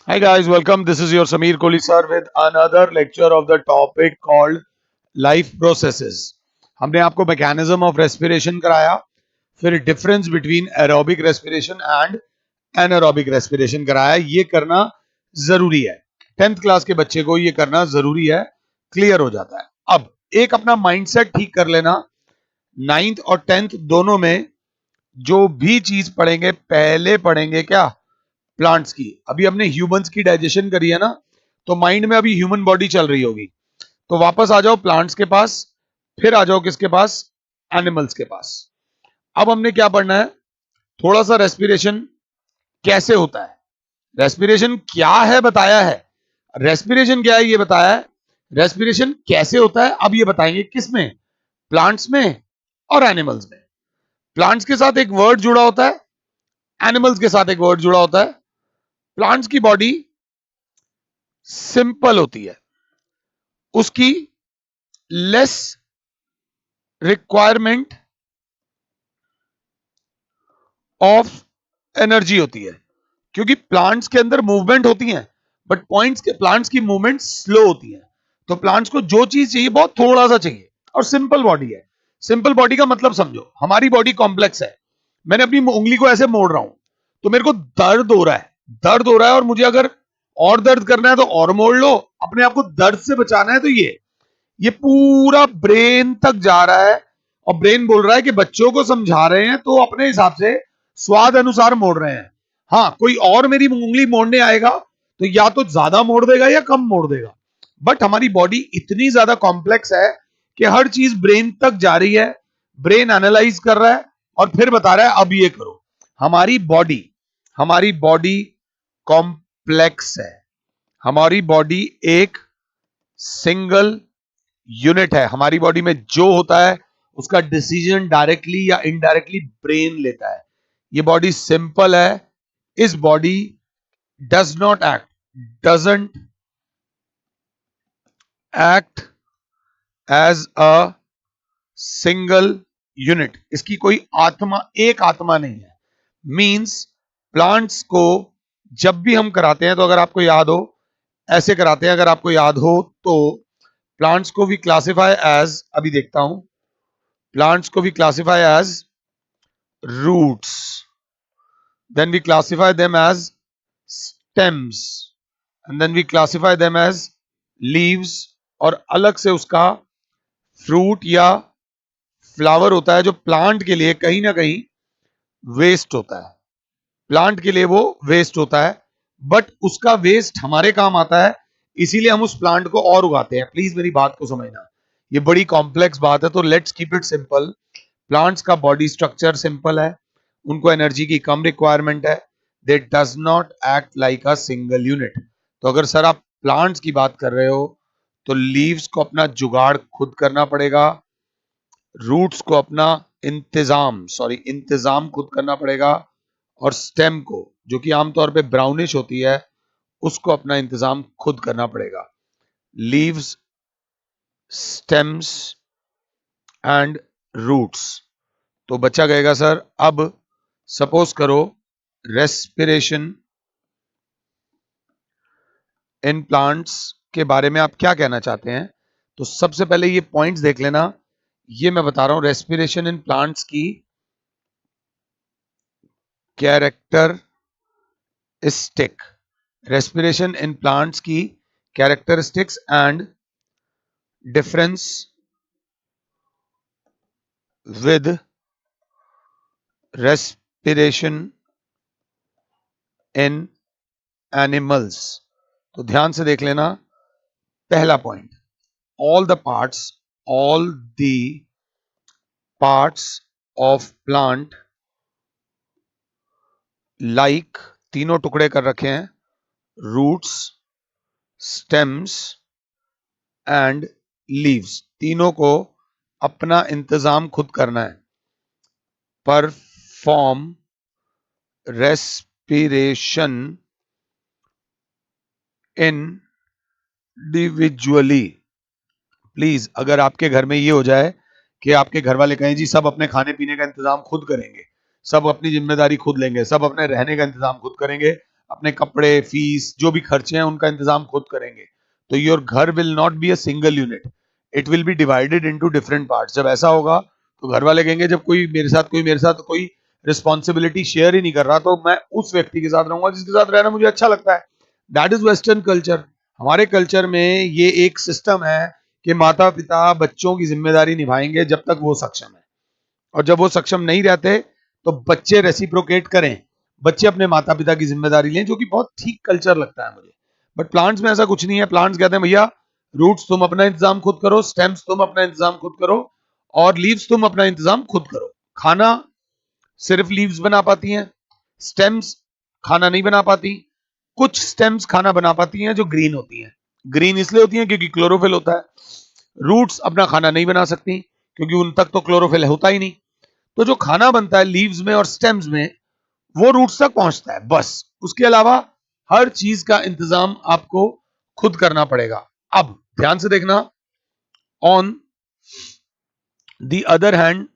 Hi guys, welcome. This is your Sameer Kohli sir with another lecture of the topic called life processes. हमने आपको mechanism of respiration कराया, फिर difference between aerobic respiration and anaerobic respiration कराया। ये करना जरूरी है, 10th class के बच्चे को ये करना जरूरी है, क्लियर हो जाता है। अब एक अपना माइंडसेट ठीक कर लेना, 9th और 10th दोनों में जो भी चीज पढ़ेंगे पहले पढ़ेंगे क्या, प्लांट्स की। अभी हमने ह्यूमंस की डाइजेशन करी है ना, तो माइंड में अभी ह्यूमन बॉडी चल रही होगी। तो वापस आ जाओ प्लांट्स के पास, फिर आ जाओ किसके पास, एनिमल्स के पास। अब हमने क्या पढ़ना है, थोड़ा सा रेस्पिरेशन कैसे होता है, रेस्पिरेशन क्या है बताया है, रेस्पिरेशन क्या है ये बताया है, रेस्पिरेशन कैसे होता है अब ये बताएंगे। किसमें, प्लांट्स में और एनिमल्स में। प्लांट्स के साथ एक वर्ड जुड़ा होता है, एनिमल्स के साथ एक वर्ड जुड़ा होता है। प्लांट्स की बॉडी सिंपल होती है, उसकी लेस रिक्वायरमेंट ऑफ एनर्जी होती है, क्योंकि प्लांट्स के अंदर मूवमेंट होती है, बट प्लांट्स की मूवमेंट स्लो होती है। तो प्लांट्स को जो चीज चाहिए बहुत थोड़ा सा चाहिए, और सिंपल बॉडी है। सिंपल बॉडी का मतलब समझो, हमारी बॉडी कॉम्प्लेक्स है। मैंने अपनी उंगली को ऐसे मोड़ रहा हूं तो मेरे को दर्द हो रहा है, और मुझे अगर और दर्द करना है तो और मोड़ लो। अपने आप को दर्द से बचाना है तो ये पूरा ब्रेन तक जा रहा है, और ब्रेन बोल रहा है कि बच्चों को समझा रहे हैं तो अपने हिसाब से स्वाद अनुसार मोड़ रहे हैं। हाँ, कोई और मेरी उंगली मोड़ने आएगा तो या तो ज्यादा मोड़ देगा या कम मोड़ देगा। बट हमारी बॉडी इतनी ज्यादा कॉम्प्लेक्स है कि हर चीज ब्रेन तक जा रही है, ब्रेन एनालाइज कर रहा है और फिर बता रहा है अब ये करो। हमारी बॉडी कॉम्प्लेक्स है। हमारी बॉडी एक सिंगल यूनिट है। हमारी बॉडी में जो होता है उसका डिसीजन डायरेक्टली या इनडायरेक्टली ब्रेन लेता है। ये बॉडी सिंपल है। इस body doesn't act as a single unit. इसकी कोई एक आत्मा नहीं है। मींस प्लांट्स को जब भी हम कराते हैं, तो अगर आपको याद हो ऐसे कराते हैं, अगर आपको याद हो तो प्लांट्स को भी क्लासिफाई एज, अभी देखता हूं, plants को we classify as roots, then we classify them as stems, and then we classify them as leaves, और अलग से उसका फ्रूट या फ्लावर होता है जो प्लांट के लिए कहीं ना कहीं वेस्ट होता है। प्लांट के लिए वो वेस्ट होता है, बट उसका वेस्ट हमारे काम आता है, इसीलिए हम उस प्लांट को और उगाते हैं। प्लीज मेरी बात को समझना, ये बड़ी कॉम्प्लेक्स बात है, तो let's keep it simple. Plants का बॉडी स्ट्रक्चर सिंपल है, उनको एनर्जी की कम रिक्वायरमेंट है, दे does not act like a single unit. तो अगर सर आप प्लांट्स की बात कर रहे हो तो लीव्स को अपना जुगाड़ खुद करना पड़ेगा, रूट्स को अपना इंतजाम खुद करना पड़ेगा, और स्टेम को, जो कि आमतौर पे ब्राउनिश होती है, उसको अपना इंतजाम खुद करना पड़ेगा। Leaves, stems and roots. तो बच्चा कहेगा सर अब सपोज करो रेस्पिरेशन इन प्लांट्स के बारे में आप क्या कहना चाहते हैं। तो सबसे पहले ये पॉइंट्स देख लेना, ये मैं बता रहा हूं रेस्पिरेशन इन प्लांट्स की कैरेक्टरिस्टिक, रेस्पिरेशन इन प्लांट्स की characteristics and difference with respiration in animals. तो ध्यान से देख लेना, पहला point, all the parts of plant like, तीनों टुकड़े कर रखे हैं, roots, stems and leaves, तीनों को अपना इंतजाम खुद करना है। Perform respiration individually. प्लीज अगर आपके घर में ये हो जाए कि आपके घर वाले कहें जी सब अपने खाने पीने का इंतजाम खुद करेंगे, सब अपनी जिम्मेदारी खुद लेंगे, सब अपने रहने का इंतजाम खुद करेंगे, अपने कपड़े, फीस, जो भी खर्चे हैं उनका इंतजाम खुद करेंगे, तो योर घर will not be a single unit, it will be divided into different parts. जब ऐसा होगा तो घर वाले कहेंगे जब कोई मेरे साथ कोई रिस्पॉन्सिबिलिटी शेयर ही नहीं कर रहा, तो मैं उस व्यक्ति के साथ रहूंगा जिसके साथ रहना मुझे अच्छा लगता है। That is western culture. हमारे कल्चर में ये एक सिस्टम है कि माता पिता बच्चों की जिम्मेदारी निभाएंगे जब तक वो सक्षम है, और जब वो सक्षम नहीं रहते तो बच्चे रेसिप्रोकेट करें, बच्चे अपने माता पिता की जिम्मेदारी लें, जो कि बहुत ठीक कल्चर लगता है मुझे। बट प्लांट्स में ऐसा कुछ नहीं है। प्लांट्स कहते हैं भैया रूट्स तुम अपना इंतजाम खुद करो, स्टेम्स तुम अपना इंतजाम खुद करो, और लीव्स तुम अपना इंतजाम खुद करो। खाना सिर्फ लीव्स बना पाती हैं, स्टेम्स खाना नहीं बना पाती। कुछ स्टेम्स खाना बना पाती हैं जो ग्रीन होती हैं। ग्रीन इसलिए होती हैं क्योंकि क्लोरोफिल होता है। रूट्स अपना खाना नहीं बना सकती क्योंकि उन तक तो क्लोरोफिल होता ही नहीं। तो जो खाना बनता है लीव्स में और स्टेम्स में वो रूट्स तक पहुंचता है बस। उसके अलावा हर चीज का इंतजाम आपको खुद करना पड़ेगा। अब ध्यान से देखना, on the other hand,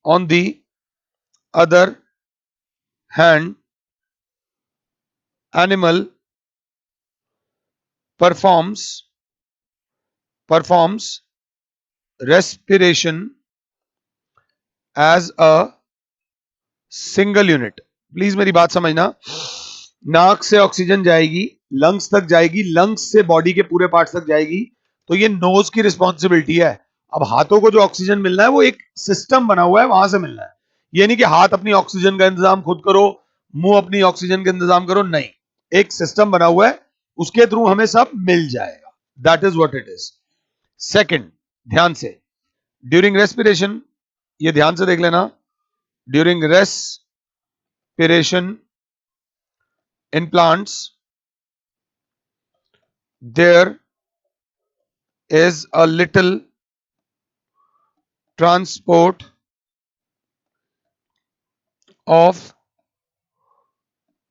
on the other hand animal performs respiration as a single unit। Please मेरी बात समझना, नाक से ऑक्सीजन जाएगी, लंग्स तक जाएगी, लंग्स से बॉडी के पूरे पार्ट्स तक जाएगी, तो ये नोज की रिस्पॉन्सिबिलिटी है। अब हाथों को जो ऑक्सीजन मिलना है वो एक सिस्टम बना हुआ है, वहां से मिलना है। ये नहीं कि हाथ अपनी ऑक्सीजन का इंतजाम खुद करो, मुंह अपनी ऑक्सीजन का इंतजाम करो, नहीं। एक सिस्टम बना हुआ है, उसके थ्रू हमें सब मिल जाएगा। That is what it is. Second, ध्यान से, ड्यूरिंग रेस्पिरेशन, ये ध्यान से देख लेना, during respiration in plants there is a little transport of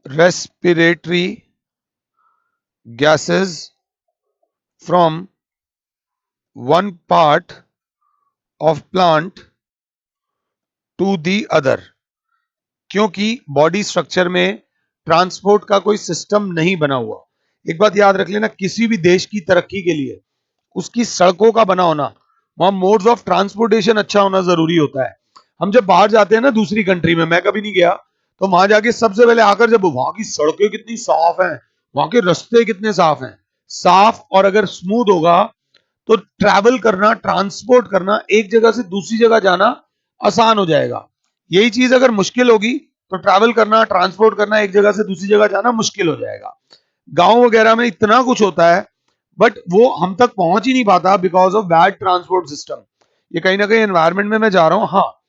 respiratory gases from one part of plant to the other। क्योंकि बॉडी स्ट्रक्चर में ट्रांसपोर्ट का कोई सिस्टम नहीं बना हुआ। एक बात याद रख लेना, किसी भी देश की तरक्की के लिए उसकी सड़कों का बना होना, वहां मोड्स ऑफ ट्रांसपोर्टेशन अच्छा होना जरूरी होता है। हम जब बाहर जाते हैं ना दूसरी कंट्री में, मैं कभी नहीं गया, तो वहां जाके सबसे पहले आकर जब वहां की सड़कें कितनी साफ हैं, वहां के रास्ते कितने साफ हैं, साफ और अगर स्मूथ होगा तो ट्रैवल करना, ट्रांसपोर्ट करना, एक जगह से दूसरी जगह जाना आसान हो जाएगा। यही चीज अगर मुश्किल होगी तो ट्रैवल करना, ट्रांसपोर्ट करना, एक जगह से दूसरी जगह जाना मुश्किल हो जाएगा। गांव वगैरह में इतना कुछ होता है बट वो हम तक पहुंच ही नहीं पाता because of bad transport system. ये कहीं ना कहीं एनवायरमेंट में मैं जा रहा हूं। हाँ,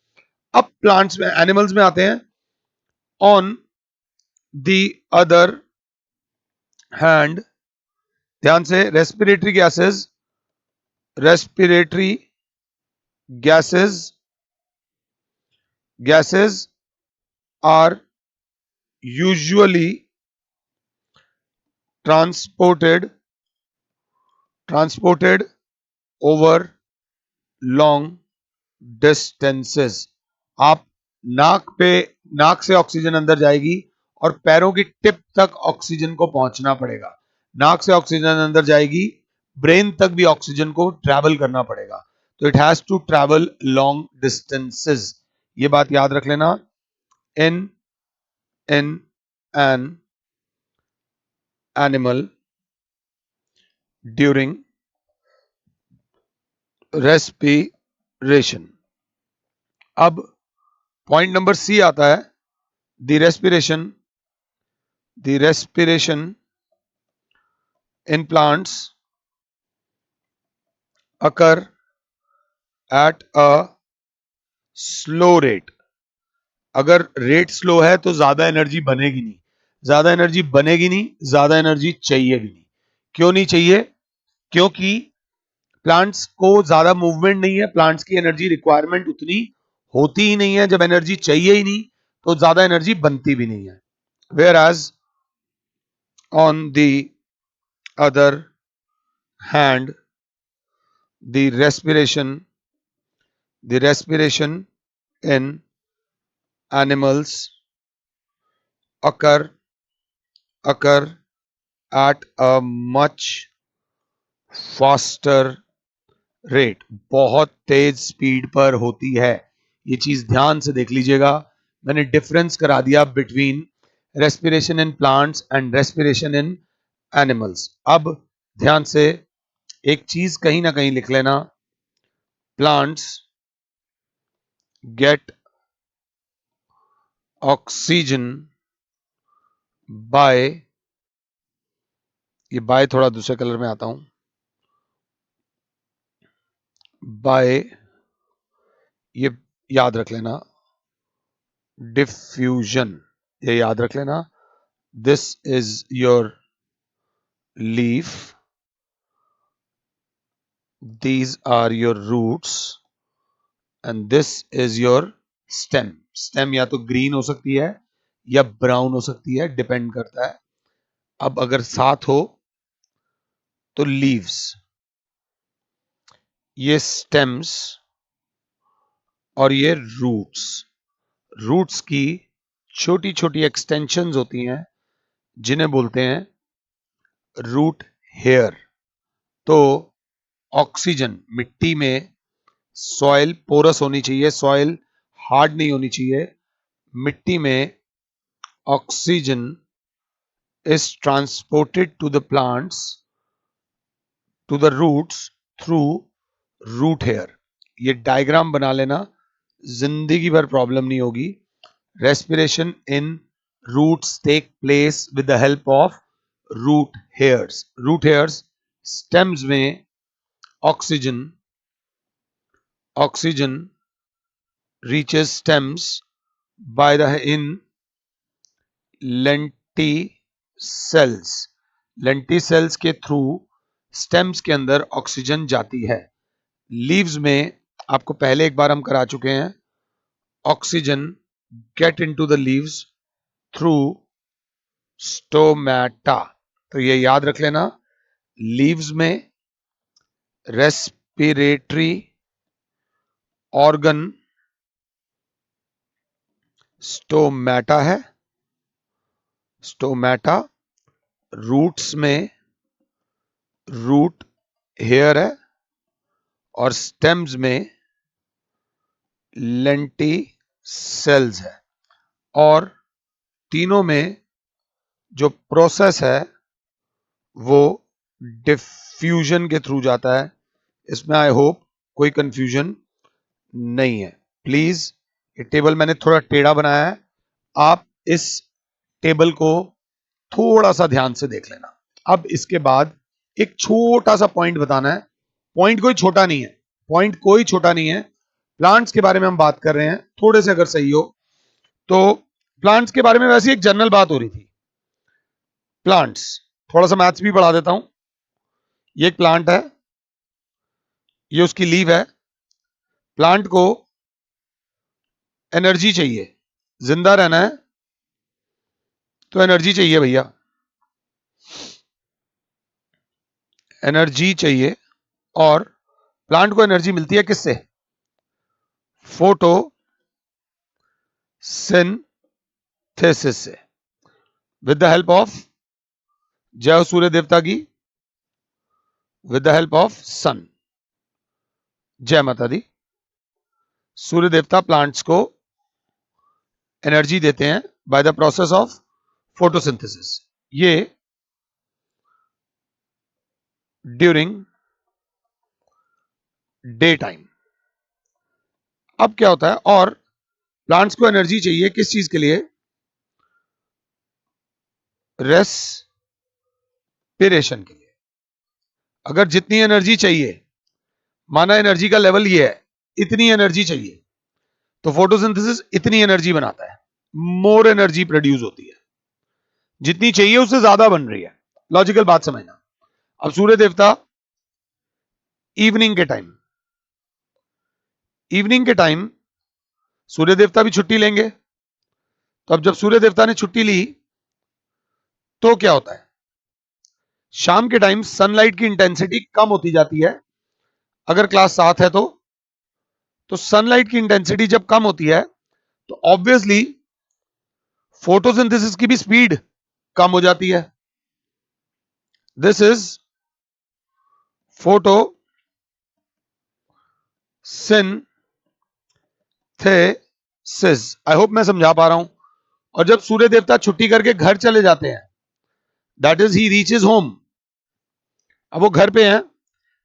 अब प्लांट्स में, एनिमल्स में आते हैं। ऑन द अदर हैंड, ध्यान से, respiratory gases are usually transported over long distances. आप नाक से ऑक्सीजन अंदर जाएगी और पैरों की टिप तक ऑक्सीजन को पहुंचना पड़ेगा। नाक से ऑक्सीजन अंदर जाएगी, ब्रेन तक भी ऑक्सीजन को ट्रैवल करना पड़ेगा। तो it has to travel long distances. ये बात याद रख लेना। In an an animal during respiration. अब पॉइंट नंबर सी आता है, the respiration in plants occur at a slow rate। अगर रेट स्लो है तो ज्यादा एनर्जी बनेगी नहीं, ज्यादा एनर्जी बनेगी नहीं, ज्यादा एनर्जी चाहिए भी नहीं। क्यों नहीं चाहिए? क्योंकि प्लांट्स को ज्यादा मूवमेंट नहीं है, प्लांट्स की एनर्जी रिक्वायरमेंट उतनी होती ही नहीं है। जब एनर्जी चाहिए ही नहीं तो ज्यादा एनर्जी बनती भी नहीं है। Whereas on the other hand the respiration in animals occur occur at a much faster rate, बहुत तेज स्पीड पर होती है। ये चीज ध्यान से देख लीजिएगा, मैंने डिफरेंस करा दिया between respiration in plants and respiration in animals. अब ध्यान से एक चीज कहीं ना कहीं लिख लेना, प्लांट्स गेट ऑक्सीजन बाय, ये बाय थोड़ा दूसरे कलर में आता हूं, बाय, ये याद रख लेना, डिफ्यूजन, ये याद रख लेना। This is your leaf, these are your roots and this is your stem। Stem या तो ग्रीन हो सकती है या ब्राउन हो सकती है, डिपेंड करता है। अब अगर साथ हो तो लीव्स, ये स्टेम्स और ये रूट्स। रूट्स की छोटी छोटी एक्सटेंशंस होती हैं जिन्हें बोलते हैं रूट हेयर। तो ऑक्सीजन मिट्टी में, सॉइल पोरस होनी चाहिए, सॉइल हार्ड नहीं होनी चाहिए। मिट्टी में oxygen is transported to the plants, to the roots through root hair। ये डायग्राम बना लेना, जिंदगी भर प्रॉब्लम नहीं होगी। Respiration in roots take place with the help of root hairs. Root hairs stems में oxygen, oxygen reaches stems by the in lenticels, lenticels के through stems के अंदर ऑक्सीजन जाती है। लीव्स में आपको पहले एक बार हम करा चुके हैं, oxygen get into the leaves through stomata. तो ये याद रख लेना, लीव्स में रेस्पिरेटरी ऑर्गन स्टोमेटा है, स्टोमेटा। रूट्स में रूट हेयर है और स्टेम्स में लेंटिसेल्स है। और तीनों में जो प्रोसेस है वो डिफ्यूजन के थ्रू जाता है। इसमें आई होप कोई कंफ्यूजन नहीं है। प्लीज, ये टेबल मैंने थोड़ा टेढ़ा बनाया है, आप इस टेबल को थोड़ा सा ध्यान से देख लेना। अब इसके बाद एक छोटा सा पॉइंट बताना है। पॉइंट कोई छोटा नहीं है, पॉइंट कोई छोटा नहीं है। प्लांट्स के बारे में हम बात कर रहे हैं, थोड़े से अगर सही हो तो प्लांट्स के बारे में वैसे एक जनरल बात हो रही थी। प्लांट्स, थोड़ा सा मैथ्स भी पढ़ा देता हूं। ये एक प्लांट है, ये उसकी लीव है। प्लांट को एनर्जी चाहिए, जिंदा रहना है तो एनर्जी चाहिए भैया, एनर्जी चाहिए। और प्लांट को एनर्जी मिलती है किससे? फोटोसिंथेसिस से, विद द हेल्प ऑफ, जय हो सूर्य देवता की, विद द हेल्प ऑफ सन। जय माता दी। सूर्य देवता प्लांट्स को एनर्जी देते हैं by the process of photosynthesis. ये ड्यूरिंग डे टाइम। अब क्या होता है, और प्लांट्स को एनर्जी चाहिए किस चीज के लिए? रेस्पिरेशन के लिए। अगर जितनी एनर्जी चाहिए, माना एनर्जी का लेवल ये है, इतनी एनर्जी चाहिए, तो फोटोसिंथेसिस इतनी एनर्जी बनाता है, मोर एनर्जी प्रोड्यूस होती है, जितनी चाहिए उससे ज्यादा बन रही है। लॉजिकल बात समझना। अब सूर्य देवता इवनिंग के टाइम, इवनिंग के टाइम सूर्य देवता भी छुट्टी लेंगे। तो अब जब सूर्य देवता ने छुट्टी ली तो क्या होता है? शाम के टाइम सनलाइट की इंटेंसिटी कम होती जाती है। अगर क्लास 7 है तो सनलाइट की इंटेंसिटी जब कम होती है तो ऑब्वियसली फोटोसिंथेसिस की भी स्पीड कम हो जाती है। This is photosynthesis. I hope मैं समझा पा रहा हूं। और जब सूर्य देवता छुट्टी करके घर चले जाते हैं, that is he reaches home. अब वो घर पे हैं,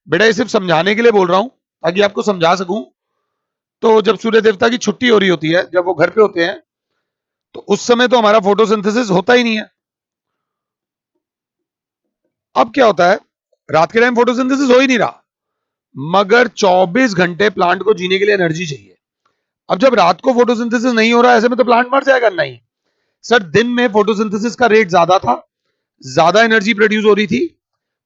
बेटा ये सिर्फ समझाने के लिए बोल रहा हूं ताकि आपको समझा सकूं। तो जब सूर्य देवता की छुट्टी हो रही होती है, जब वो घर पे होते हैं, तो उस समय तो हमारा फोटोसिंथेसिस होता ही नहीं है। अब क्या होता है, रात के टाइम फोटोसिंथेसिस हो ही नहीं रहा, मगर 24 घंटे प्लांट को जीने के लिए एनर्जी चाहिए। अब जब रात को फोटोसिंथेसिस नहीं हो रहा, ऐसे में तो प्लांट मर जाएगा। नहीं सर, दिन में फोटोसिंथेसिस का रेट ज्यादा था, ज्यादा एनर्जी प्रोड्यूस हो रही थी,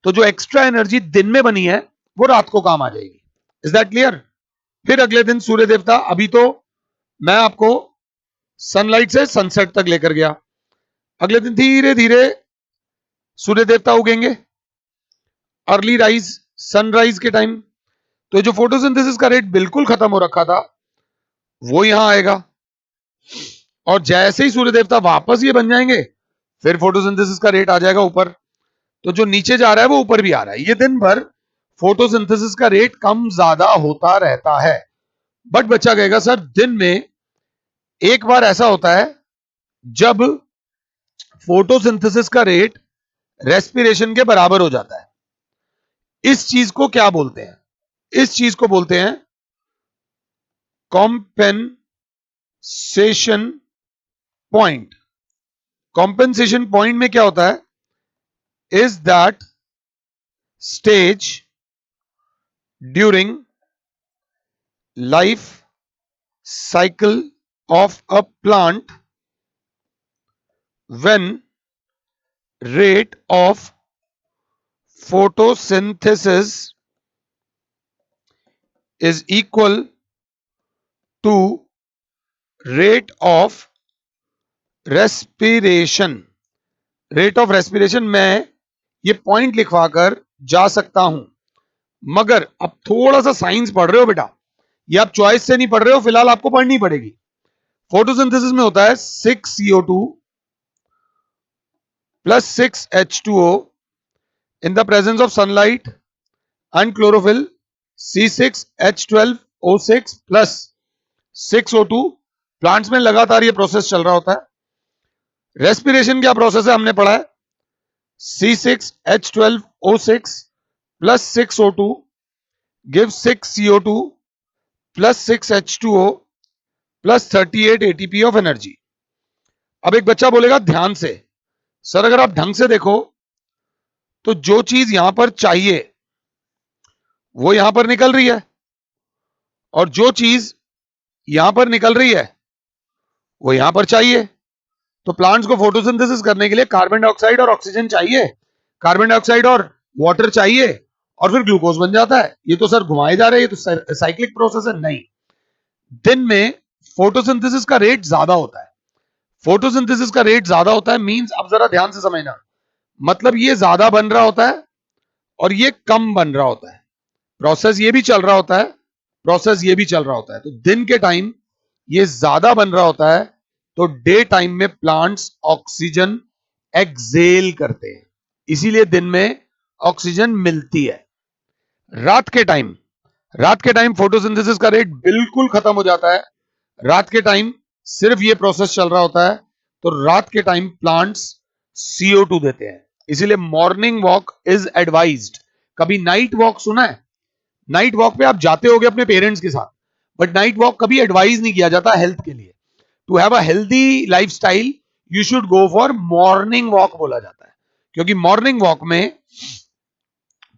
तो जो एक्स्ट्रा एनर्जी दिन में बनी है वो रात को काम आ जाएगी। Is that clear? फिर अगले दिन सूर्य देवता, अभी तो मैं आपको सनलाइट से सनसेट तक लेकर गया, अगले दिन धीरे धीरे सूर्य देवता उगेंगे अर्ली राइज, सनराइज के टाइम। तो जो फोटोसिंथेसिस का रेट बिल्कुल खत्म हो रखा था वो यहां आएगा, और जैसे ही सूर्य देवता वापस ये बन जाएंगे, फिर फोटोसिंथेसिस का रेट आ जाएगा ऊपर। तो जो नीचे जा रहा है वो ऊपर भी आ रहा है। ये दिन भर फोटोसिंथेसिस का रेट कम ज्यादा होता रहता है। बट बच्चा कहेगा सर, दिन में एक बार ऐसा होता है जब फोटोसिंथेसिस का रेट रेस्पिरेशन के बराबर हो जाता है। इस चीज को क्या बोलते हैं? इस चीज को बोलते हैं कॉम्पेंसेशन पॉइंट। कॉम्पेंसेशन पॉइंट में क्या होता है, is that stage during life cycle of a plant when rate of photosynthesis is equal to rate of respiration। rate of respiration मैं ये पॉइंट लिखवाकर जा सकता हूं, मगर अब थोड़ा सा साइंस पढ़ रहे हो बेटा, ये आप चॉइस से नहीं पढ़ रहे हो, फिलहाल आपको पढ़नी पड़ेगी। फोटोसिंथेसिस में होता है 6CO2 plus 6H2O in the presence of sunlight and chlorophyll, C6H12O6 plus 6O2। Plants में लगातार ये प्रोसेस चल रहा होता है। रेस्पिरेशन क्या प्रोसेस है हमने पढ़ा है, C6H12O6 plus 6O2 gives 6CO2 plus 6H2O plus 38 ATP of energy। अब एक बच्चा बोलेगा ध्यान से, सर अगर आप ढंग से देखो तो जो चीज यहां पर चाहिए वो यहां पर निकल रही है, और जो चीज यहां पर निकल रही है वो यहां पर चाहिए। तो प्लांट्स को फोटोसिंथेसिस करने के लिए कार्बन डाइऑक्साइड और ऑक्सीजन चाहिए, कार्बन डाइऑक्साइड और वाटर चाहिए, और फिर ग्लूकोज बन जाता है। ये तो सर घुमाए जा रहे हैं, ये तो साइक्लिक प्रोसेस है। नहीं, दिन में फोटोसिंथेसिस का रेट ज्यादा होता है। फोटोसिंथेसिस का रेट ज्यादा होता है मींस, अब जरा ध्यान से समझना, मतलब ये ज्यादा बन रहा होता है और ये कम बन रहा होता है। प्रोसेस ये भी चल रहा होता है, प्रोसेस ये भी चल रहा होता है। तो दिन के टाइम ये ज्यादा बन रहा होता है, तो डे टाइम में प्लांट्स ऑक्सीजन एक्सेल करते हैं, इसीलिए दिन में ऑक्सीजन मिलती है। रात के टाइम फोटोसिंथेसिस का रेट बिल्कुल खत्म हो जाता है। रात के टाइम सिर्फ ये प्रोसेस चल रहा होता है, तो रात के टाइम प्लांट्स CO2 देते हैं, इसीलिए मॉर्निंग वॉक इज एडवाइज्ड। कभी नाइट वॉक सुना है? नाइट वॉक पे आप जाते होगे अपने पेरेंट्स के साथ, बट नाइट वॉक कभी एडवाइज नहीं किया जाता हेल्थ के लिए। To have a healthy lifestyle you should go for morning walk बोला जाता है, क्योंकि मॉर्निंग वॉक में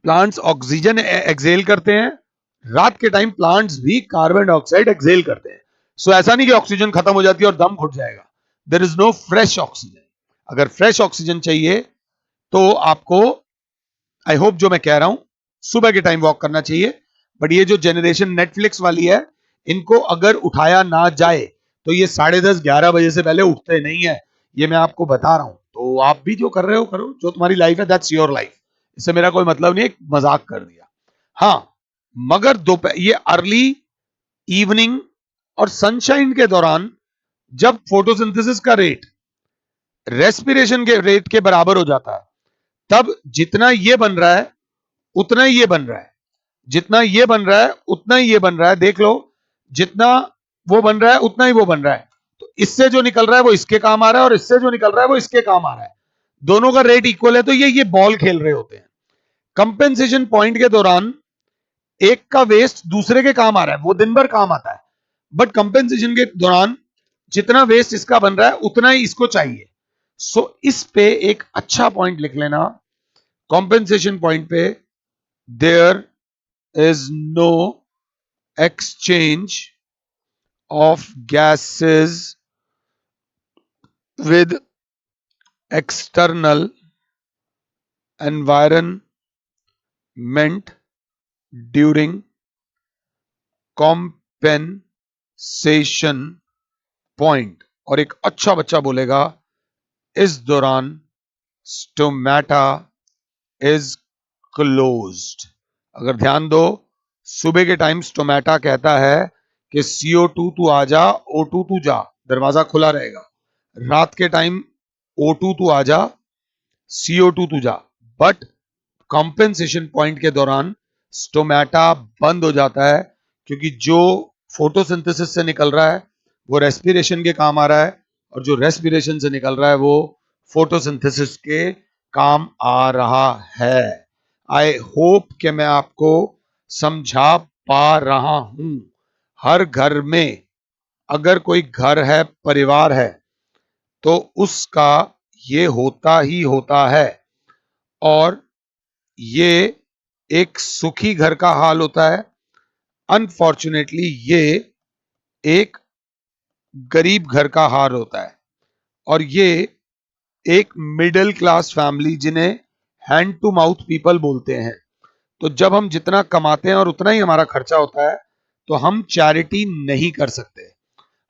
प्लांट्स ऑक्सीजन एक्सेल करते हैं, रात के टाइम प्लांट्स भी कार्बन डाइऑक्साइड एक्सेल करते हैं। सो ऐसा नहीं कि ऑक्सीजन खत्म हो जाती है और दम घुट जाएगा, there is no fresh oxygen. अगर फ्रेश ऑक्सीजन चाहिए तो आपको, आई होप जो मैं कह रहा हूं, सुबह के टाइम वॉक करना चाहिए। बट ये जो जनरेशन नेटफ्लिक्स वाली है, इनको अगर उठाया ना जाए तो ये 10:30 11 बजे से पहले उठते नहीं है, ये मैं आपको बता रहा हूं। तो आप भी जो कर रहे हो करो, जो तुम्हारी लाइफ है दैट्स योर लाइफ, इससे मेरा कोई मतलब नहीं, एक मजाक कर दिया। हाँ, मगर दोपहर, ये अर्ली इवनिंग और सनशाइन के दौरान जब फोटोसिंथेसिस का रेट रेस्पिरेशन के रेट के बराबर हो जाता है, तब जितना ये बन रहा है उतना ही ये बन रहा है, जितना ये बन रहा है उतना ही ये बन रहा है। देख लो, जितना वो बन रहा है उतना ही वो बन रहा है। तो इससे जो निकल रहा है वो इसके काम आ रहा है और इससे जो निकल रहा है वो इसके काम आ रहा है। दोनों का रेट इक्वल है, तो ये बॉल खेल रहे होते हैं। कंपेंसेशन पॉइंट के दौरान एक का वेस्ट दूसरे के काम आ रहा है, वो दिन भर काम आता है, बट कंपेंसेशन के दौरान जितना वेस्ट इसका बन रहा है उतना ही इसको चाहिए। सो इस पे एक अच्छा पॉइंट लिख लेना, कंपेंसेशन पॉइंट पे there is no exchange of gases with external environment during compensation point। और एक अच्छा बच्चा बोलेगा इस दौरान स्टोमेटा इज क्लोज्ड। अगर ध्यान दो, सुबह के टाइम स्टोमेटा कहता है कि CO2 तू आ जा, O2 तू जा, दरवाजा खुला रहेगा। रात के टाइम O2 तू आ जा, CO2 तू जा। बट कॉम्पेंसेशन पॉइंट के दौरान स्टोमेटा बंद हो जाता है, क्योंकि जो फोटोसिंथेसिस से निकल रहा है वो रेस्पिरेशन के काम आ रहा है, और जो रेस्पिरेशन से निकल रहा है वो फोटोसिंथेसिस के काम आ रहा है। आई होप कि मैं आपको समझा पा रहा हूं। हर घर में अगर कोई घर है, परिवार है, तो उसका ये होता ही होता है। और ये एक सुखी घर का हाल होता है, अनफॉर्चुनेटली ये एक गरीब घर का हाल होता है। और ये एक मिडिल क्लास फैमिली, जिन्हें हैंड टू माउथ पीपल बोलते हैं। तो जब हम जितना कमाते हैं और उतना ही हमारा खर्चा होता है, तो हम चैरिटी नहीं कर सकते।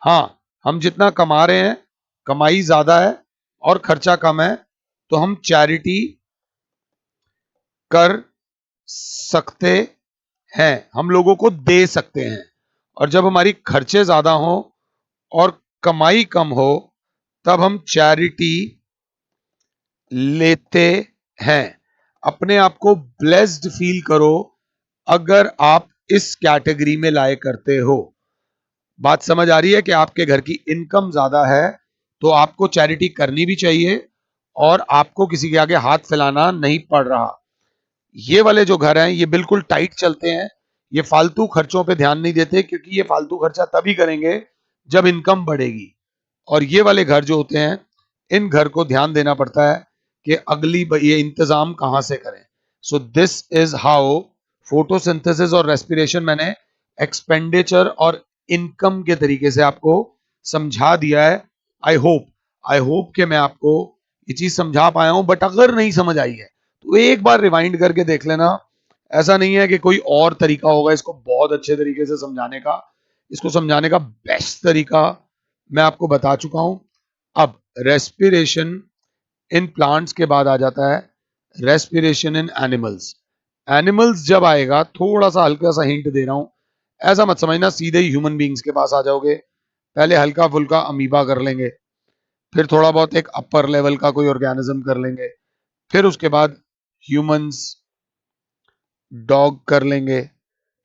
हाँ, हम जितना कमा रहे हैं, कमाई ज्यादा है और खर्चा कम है, तो हम चैरिटी कर सकते हैं, हम लोगों को दे सकते हैं। और जब हमारी खर्चे ज्यादा हो और कमाई कम हो, तब हम चैरिटी लेते हैं। अपने आप को ब्लेस्ड फील करो अगर आप इस कैटेगरी में लाए करते हो। बात समझ आ रही है कि आपके घर की इनकम ज्यादा है तो आपको चैरिटी करनी भी चाहिए और आपको किसी के आगे हाथ फैलाना नहीं पड़ रहा। ये वाले जो घर हैं ये बिल्कुल टाइट चलते हैं, ये फालतू खर्चों पे ध्यान नहीं देते, क्योंकि ये फालतू खर्चा तभी करेंगे जब इनकम बढ़ेगी। और ये वाले घर जो होते हैं, इन घर को ध्यान देना पड़ता है कि अगली ये इंतजाम कहां से करें। So this is how photosynthesis और रेस्पिरेशन मैंने एक्सपेंडिचर और इनकम के तरीके से आपको समझा दिया है। आई होप कि मैं आपको ये चीज समझा पाया हूं। बट अगर नहीं समझ आई है तो एक बार रिवाइंड करके देख लेना। ऐसा नहीं है कि कोई और तरीका होगा इसको बहुत अच्छे तरीके से समझाने का। इसको समझाने का बेस्ट तरीका मैं आपको बता चुका हूं। अब रेस्पिरेशन इन प्लांट्स के बाद आ जाता है रेस्पिरेशन इन एनिमल्स। एनिमल्स जब आएगा, थोड़ा सा हल्का सा हिंट दे रहा हूं, ऐसा मत समझना सीधे ही ह्यूमन बींग्स के पास आ जाओगे। पहले हल्का फुल्का अमीबा कर लेंगे, फिर थोड़ा बहुत एक अपर लेवल का कोई ऑर्गेनिज्म कर लेंगे, फिर उसके बाद ह्यूमंस, डॉग कर लेंगे,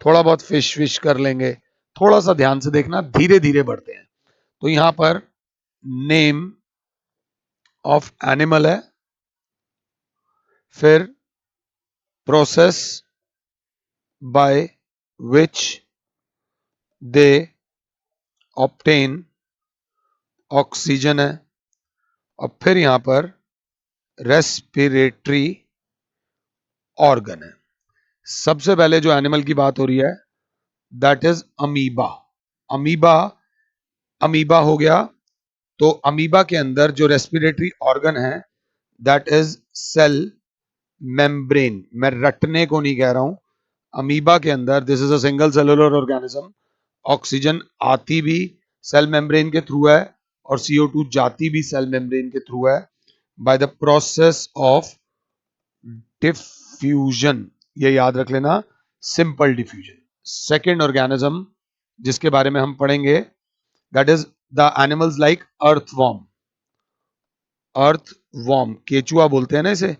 थोड़ा बहुत फिश कर लेंगे। थोड़ा सा ध्यान से देखना, धीरे धीरे बढ़ते हैं। तो यहां पर नेम ऑफ एनिमल है, फिर process by which they obtain oxygen है, और फिर यहां पर रेस्पिरेटरी ऑर्गन है। सबसे पहले जो एनिमल की बात हो रही है that is amoeba. Amoeba amoeba हो गया। तो अमीबा के अंदर जो रेस्पिरेटरी ऑर्गन है दैट इज सेल मेम्ब्रेन। मैं रटने को नहीं कह रहा हूं। अमीबा के अंदर this is a single cellular organism. Oxygen आती भी सेल मेम्ब्रेन के थ्रू है और CO2 जाती भी सेल मेम्ब्रेन के थ्रू है by the process of diffusion. ये याद रख लेना, सिंपल डिफ्यूजन। सेकेंड ऑर्गेनिज्म जिसके बारे में हम पढ़ेंगे that is the animals like earthworm. Earthworm, केचुआ बोलते हैं ना इसे,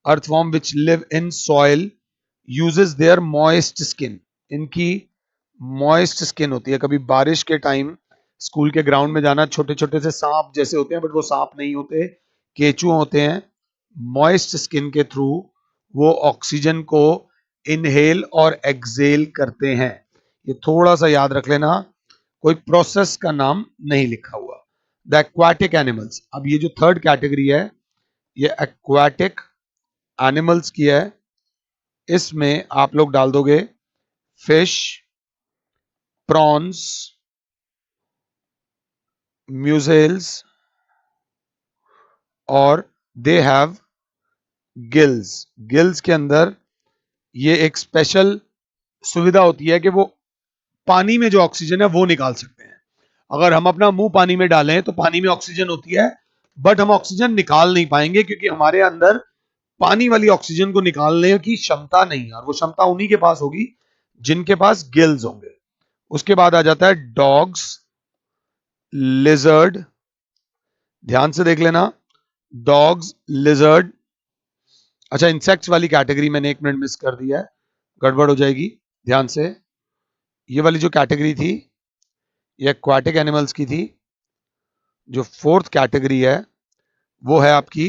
earthworm which live in soil uses their moist skin, इनकी मॉइस्ट स्किन होती है। कभी बारिश के टाइम स्कूल के ग्राउंड में जाना, छोटे छोटे से सांप जैसे होते हैं, बट वो सांप नहीं होते, केचुए होते हैं। मॉइस्ट स्किन के थ्रू वो ऑक्सीजन को इनहेल और एक्सेल करते हैं। ये थोड़ा सा याद रख लेना, कोई प्रोसेस का नाम नहीं लिखा हुआ। द एक्वाटिक एनिमल्स, अब ये जो थर्ड कैटेगरी है ये एक्वाटिक एनिमल्स की है। इसमें आप लोग डाल दोगे फिश, प्रॉन्स, म्यूजेल्स और दे हैव गिल्स। गिल्स के अंदर ये एक स्पेशल सुविधा होती है कि वो पानी में जो ऑक्सीजन है वो निकाल सकते हैं। अगर हम अपना मुंह पानी में डालें तो पानी में ऑक्सीजन होती है, बट हम ऑक्सीजन निकाल नहीं पाएंगे क्योंकि हमारे अंदर पानी वाली ऑक्सीजन को निकालने की क्षमता नहीं है, और वो क्षमता उन्हीं के पास होगी जिनके पास गिल्स होंगे। उसके बाद आ जाता है डॉग्स, लिजर्ड, ध्यान से देख लेना, डॉग्स, लिजर्ड। अच्छा, इंसेक्ट्स वाली कैटेगरी मैंने 1 मिनट मिस कर दिया है, गड़बड़ हो जाएगी, ध्यान से। ये वाली जो कैटेगरी थी ये एक्वाटिक एनिमल्स की थी। जो फोर्थ कैटेगरी है वो है आपकी,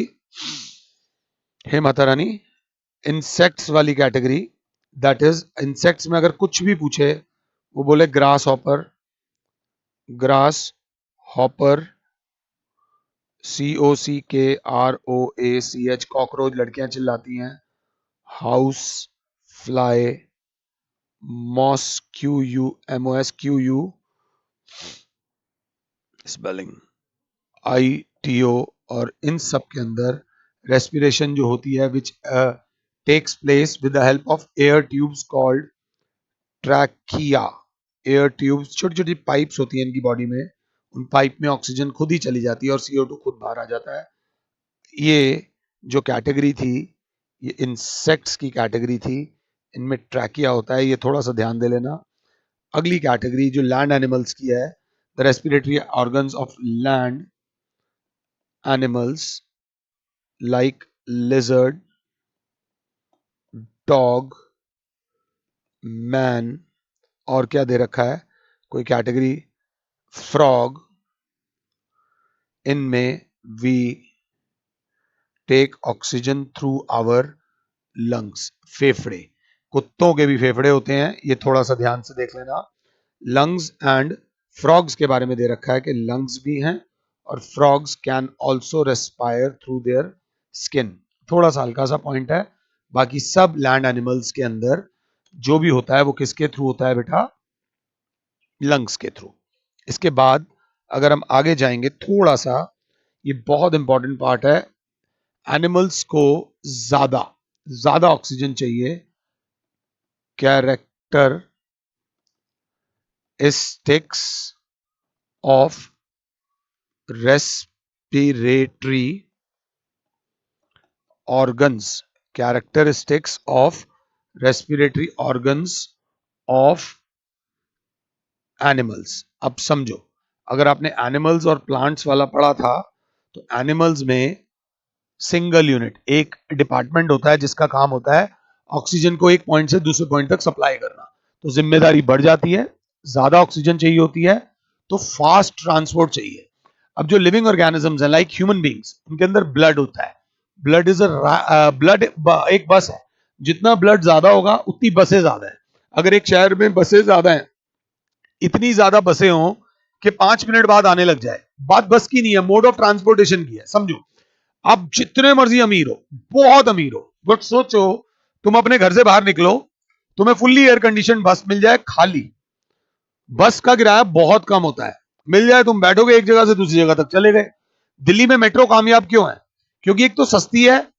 हे माता रानी, इंसेक्ट्स वाली कैटेगरी। दैट इज, इंसेक्ट्स में अगर कुछ भी पूछे वो बोले grass hopper, grass hopper, COCKROACH, cockroach, लड़कियां चिल्लाती हैं, house fly, MOSQU spelling, ITO, और इन सब के अंदर रेस्पिरेशन जो होती है which takes place with the help of air tubes called trachea. Air tubes छोटी छोटी पाइप्स होती हैं इनकी बॉडी में, उन पाइप में ऑक्सीजन खुद ही चली जाती है और CO2 खुद बाहर आ जाता है। ये जो कैटेगरी थी ये इंसेक्ट्स की कैटेगरी थी, इनमें ट्रैकिया होता है, ये थोड़ा सा ध्यान दे लेना। अगली कैटेगरी जो लैंड एनिमल्स की है, the respiratory organs of land animals like lizard, dog, man, और क्या दे रखा है कोई कैटेगरी, फ्रॉग। इनमें we take oxygen through our lungs, फेफड़े, कुत्तों के भी फेफड़े होते हैं, ये थोड़ा सा ध्यान से देख लेना। लंग्स एंड फ्रॉग्स के बारे में दे रखा है कि लंग्स भी हैं और frogs can also respire through their skin. थोड़ा सा हल्का सा पॉइंट है, बाकी सब लैंड एनिमल्स के अंदर जो भी होता है वो किसके थ्रू होता है बेटा, लंग्स के थ्रू। इसके बाद अगर हम आगे जाएंगे थोड़ा सा, ये बहुत इंपॉर्टेंट पार्ट है, एनिमल्स को ज्यादा ज्यादा ऑक्सीजन चाहिए, characteristics of respiratory organs, characteristics of respiratory organs of animals. अब समझो, अगर आपने एनिमल्स और प्लांट्स वाला पढ़ा था तो एनिमल्स में सिंगल यूनिट, एक डिपार्टमेंट होता है जिसका काम होता है ऑक्सीजन को एक पॉइंट से दूसरे पॉइंट तक सप्लाई करना, तो जिम्मेदारी बढ़ जाती है, ज्यादा ऑक्सीजन चाहिए होती है, तो फास्ट ट्रांसपोर्ट चाहिए। अब जो लिविंग ऑर्गेनिजम्स हैं लाइक ह्यूमन बींग्स, उनके अंदर ब्लड होता है, ब्लड इज ब्लड एक बस है, जितना ब्लड ज्यादा होगा उतनी बसें ज्यादा है। अगर एक शहर में बसें ज्यादा है, इतनी ज्यादा बसें हों कि 5 मिनट बाद आने लग जाए, बात बस की नहीं है, मोड ऑफ ट्रांसपोर्टेशन की है। समझो, आप जितने मर्जी अमीर हो, बहुत अमीर हो, बट सोचो तुम अपने घर से बाहर निकलो, तुम्हें फुल्ली एयर कंडीशन बस मिल जाए खाली, बस का किराया बहुत कम होता है, मिल जाए, तुम बैठोगे एक जगह से दूसरी जगह तक चले गए। दिल्ली में मेट्रो कामयाब क्यों है? क्योंकि एक तो सस्ती है,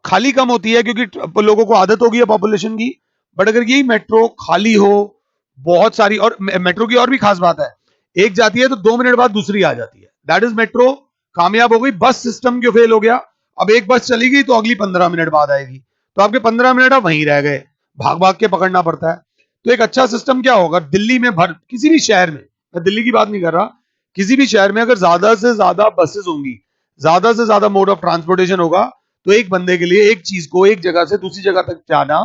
खाली कम होती है क्योंकि लोगों को आदत होगी है पॉपुलेशन की। बट अगर यही मेट्रो खाली हो, बहुत सारी, और मेट्रो की और भी खास बात है, एक जाती है तो 2 मिनट बाद दूसरी आ जाती है, दैट इज मेट्रो कामयाब हो गई। बस सिस्टम क्यों फेल हो गया? अब एक बस चली गई तो अगली 15 मिनट बाद आएगी, तो आपके 15 मिनट आप वहीं रह गए, भाग भाग के पकड़ना पड़ता है। तो एक अच्छा सिस्टम क्या होगा, दिल्ली में भर, किसी भी शहर में, मैं दिल्ली की बात नहीं कर रहा, किसी भी शहर में अगर ज्यादा से ज्यादा बसेस होंगी, ज्यादा से ज्यादा मोड ऑफ ट्रांसपोर्टेशन होगा तो एक बंदे के लिए एक चीज को एक जगह से दूसरी जगह तक जाना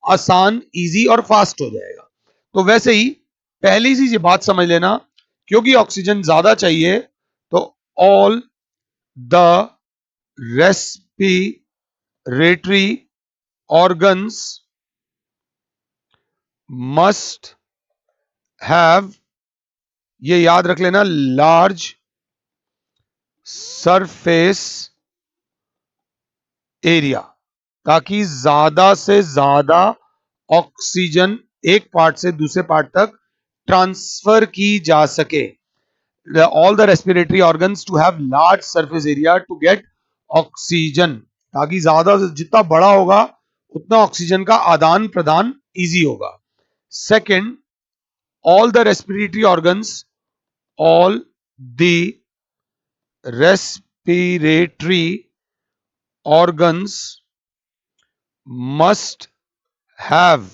आसान, इजी और फास्ट हो जाएगा। तो वैसे ही पहली सी ये बात समझ लेना, क्योंकि ऑक्सीजन ज्यादा चाहिए तो all the respiratory organs must have, ये याद रख लेना, लार्ज सरफेस एरिया, ताकि ज्यादा से ज्यादा ऑक्सीजन एक पार्ट से दूसरे पार्ट तक ट्रांसफर की जा सके। All the respiratory organs to have large surface area to get oxygen, ताकि ज्यादा से जितना बड़ा होगा उतना ऑक्सीजन का आदान प्रदान इजी होगा। Second, all the respiratory organs, all the respiratory organs must have,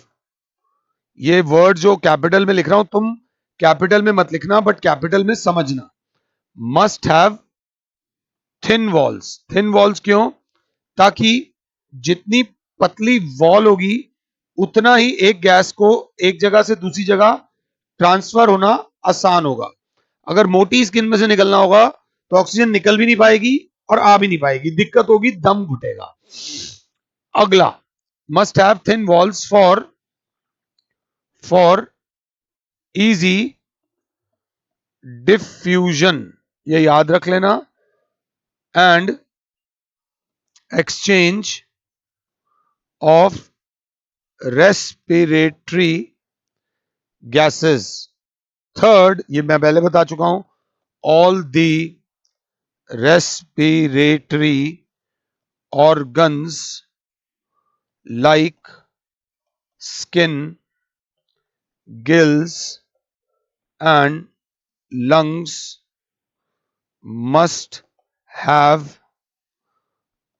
ये वर्ड जो कैपिटल में लिख रहा हूं तुम कैपिटल में मत लिखना बट कैपिटल में समझना, must have thin walls. Thin walls क्यों? ताकि जितनी पतली वॉल होगी उतना ही एक गैस को एक जगह से दूसरी जगह ट्रांसफर होना आसान होगा। अगर मोटी स्किन में से निकलना होगा तो ऑक्सीजन निकल भी नहीं पाएगी और आ भी नहीं पाएगी, दिक्कत होगी, दम घुटेगा। अगला, must have thin walls for easy diffusion, ये याद रख लेना, and exchange of respiratory gases. Third, ये मैं पहले बता चुका हूं, all the respiratory organs like skin, gills and lungs must have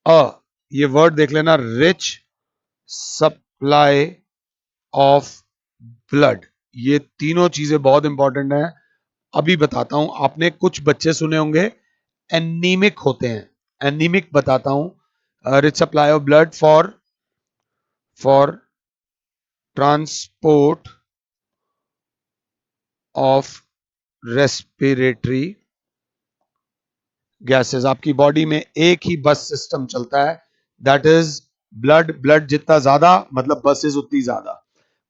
a, ये वर्ड देख लेना, रिच सप्लाई ऑफ ब्लड। ये तीनों चीजें बहुत इंपॉर्टेंट हैं। अभी बताता हूं, आपने कुछ बच्चे सुने होंगे एनीमिक होते हैं, एनीमिक बताता हूं, rich supply of blood for transport of respiratory gases. आपकी बॉडी में एक ही बस सिस्टम चलता है, दैट इज ब्लड जितना ज्यादा मतलब बसेस उतनी ज्यादा।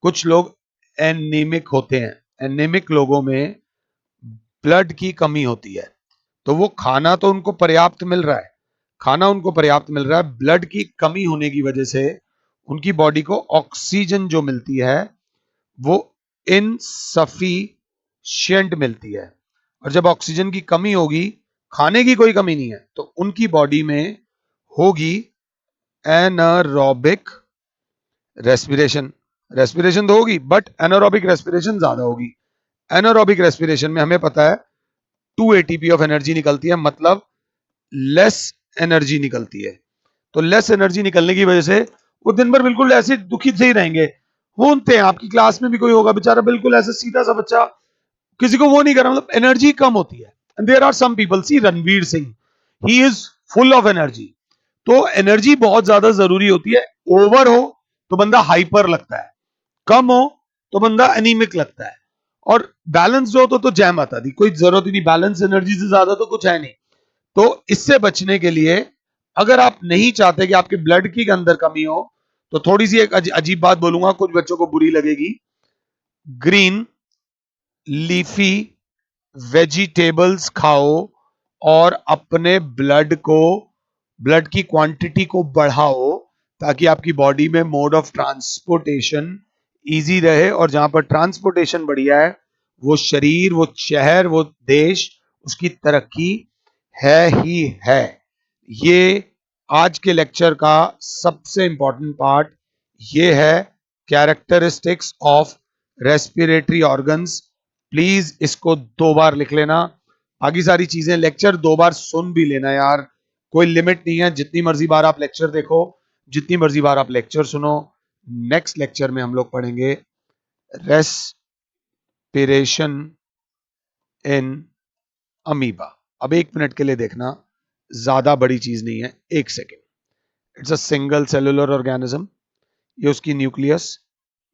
कुछ लोग एनीमिक होते हैं, एनीमिक लोगों में ब्लड की कमी होती है, तो वो खाना तो उनको पर्याप्त मिल रहा है, खाना उनको पर्याप्त मिल रहा है, ब्लड की कमी होने की वजह से उनकी बॉडी को ऑक्सीजन जो मिलती है वो इनसफिशिएंट मिलती है। और जब ऑक्सीजन की कमी होगी, खाने की कोई कमी नहीं है, तो उनकी बॉडी में होगी एनारोबिक रेस्पिरेशन। रेस्पिरेशन तो होगी बट एनारोबिक रेस्पिरेशन ज्यादा होगी। एनारोबिक रेस्पिरेशन में हमें पता है 2 एटीपी ऑफ एनर्जी निकलती है, मतलब लेस एनर्जी निकलती है। तो लेस एनर्जी निकलने की वजह से वो दिन भर बिल्कुल ऐसे दुखी से ही रहेंगे। होते हैं आपकी क्लास में भी कोई होगा बेचारा बिल्कुल ऐसे सीधा सा बच्चा, किसी को वो नहीं कर रहा, मतलब एनर्जी कम होती है। And there are some people, see Ranveer Singh, he is full of energy. तो एनर्जी बहुत ज्यादा जरूरी होती है। ओवर हो तो बंदा हाइपर लगता है, कम हो तो बंदा एनीमिक लगता है, और बैलेंस हो तो जैम आता थी, कोई जरूरत ही नहीं, बैलेंस एनर्जी से ज्यादा तो कुछ है नहीं। तो इससे बचने के लिए, अगर आप नहीं चाहते कि आपके ब्लड की अंदर कमी हो, तो थोड़ी सी एक अजीब बात बोलूंगा, कुछ बच्चों को बुरी लगेगी, ग्रीन लीफी वेजिटेबल्स खाओ और अपने ब्लड की क्वांटिटी को बढ़ाओ, ताकि आपकी बॉडी में मोड ऑफ ट्रांसपोर्टेशन इजी रहे, और जहां पर ट्रांसपोर्टेशन बढ़िया है वो शरीर, वो शहर, वो देश, उसकी तरक्की है ही है। ये आज के लेक्चर का सबसे इंपॉर्टेंट पार्ट ये है, characteristics of respiratory organs. Please इसको 2 बार लिख लेना, बाकी सारी चीजें लेक्चर 2 बार सुन भी लेना यार, कोई लिमिट नहीं है, जितनी मर्जी बार आप लेक्चर देखो, जितनी मर्जी बार आप लेक्चर सुनो। नेक्स्ट लेक्चर में हम लोग पढ़ेंगे रेस्पिरेशन इन अमीबा। अब 1 मिनट के लिए देखना, ज्यादा बड़ी चीज नहीं है, एक second. It's a single cellular organism. ये उसकी न्यूक्लियस,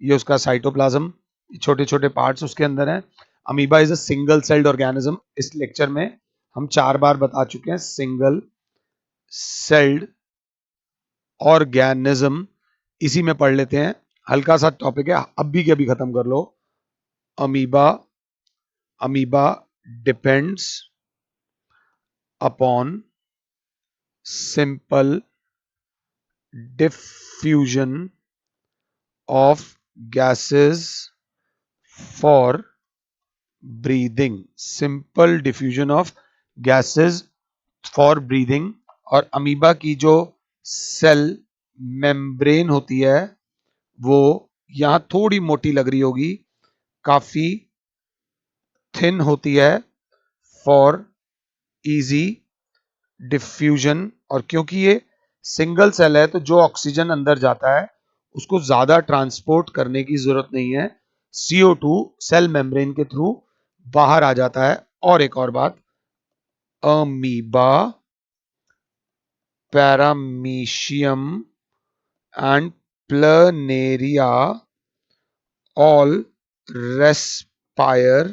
ये उसका साइटोप्लाज्म, छोटे छोटे पार्ट्स उसके अंदर हैं। Amoeba is a single celled organism. इस लेक्चर में हम 4 बार बता चुके हैं सिंगल सेल्ड ऑर्गेनिज्म। इसी में पढ़ लेते हैं, हल्का सा टॉपिक है, अभी के अभी खत्म कर लो। Amoeba depends upon simple diffusion of gases for breathing. Simple diffusion of gases for breathing. और अमीबा की जो सेल मेम्ब्रेन होती है वो यहां थोड़ी मोटी लग रही होगी, काफी थिन होती है फॉर इजी डिफ्यूजन। और क्योंकि ये सिंगल सेल है तो जो ऑक्सीजन अंदर जाता है उसको ज्यादा ट्रांसपोर्ट करने की जरूरत नहीं है, CO2 सेल मेम्ब्रेन के थ्रू बाहर आ जाता है। और एक और बात, amoeba, paramecium and planaria all respire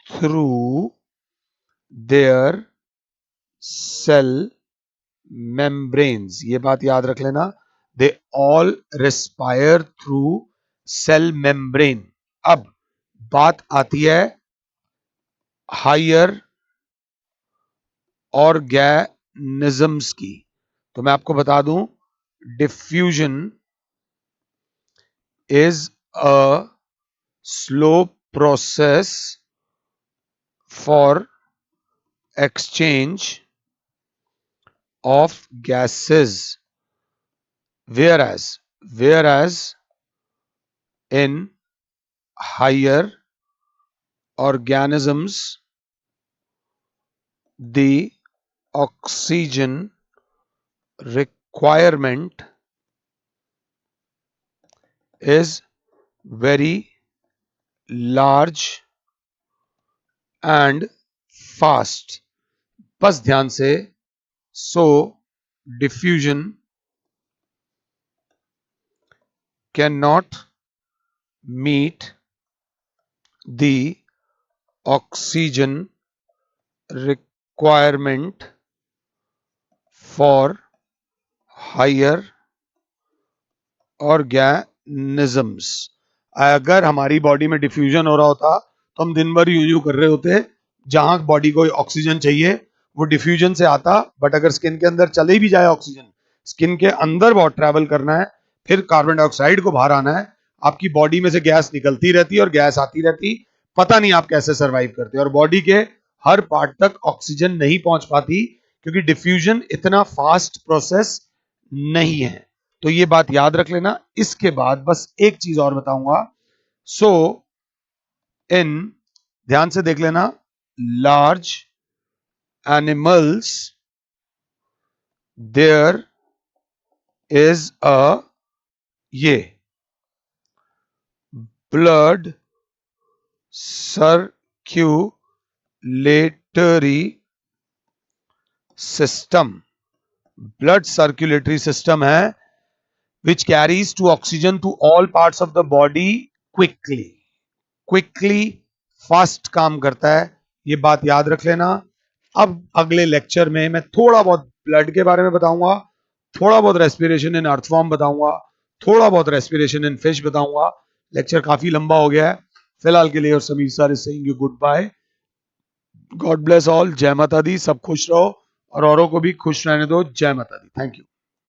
through their cell membranes। ये बात याद रख लेना, they all respire through cell membrane। अब बात आती है हायर ऑर्गेनिजम्स की। तो मैं आपको बता दूं, diffusion is a slow process for exchange of gases, whereas in higher organisms the oxygen requirement is very large and fast। बस ध्यान से, so diffusion cannot meet the oxygen requirement for higher organisms. अगर हमारी body में diffusion हो रहा होता तो हम दिन भर यूं कर रहे होते, जहां बॉडी को ऑक्सीजन चाहिए वो डिफ्यूजन से आता। बट अगर स्किन के अंदर चले भी जाए ऑक्सीजन, स्किन के अंदर बहुत ट्रैवल करना है, फिर कार्बन डाइऑक्साइड को बाहर आना है, आपकी बॉडी में से गैस निकलती रहती है और गैस आती रहती, पता नहीं आप कैसे सरवाइव करते। और बॉडी के हर पार्ट तक ऑक्सीजन नहीं पहुंच पाती क्योंकि डिफ्यूजन इतना फास्ट प्रोसेस नहीं है। तो ये बात याद रख लेना। इसके बाद बस एक चीज और बताऊंगा। सो इन, ध्यान से देख लेना, large animals there is a ये blood circulatory system. Blood circulatory system है which carries to oxygen to all parts of the body quickly fast काम करता है। ये बात याद रख लेना। अब अगले लेक्चर में मैं थोड़ा बहुत ब्लड के बारे में बताऊंगा, थोड़ा बहुत रेस्पिरेशन इन अर्थफॉर्म बताऊंगा, थोड़ा बहुत रेस्पिरेशन इन फिश बताऊंगा। लेक्चर काफी लंबा हो गया है। फिलहाल के लिए और Sameer sir is saying you goodbye. God bless all. जय माता दी। सब खुश रहो और औरों को भी खुश रहने दो। जय माता दी। Thank you.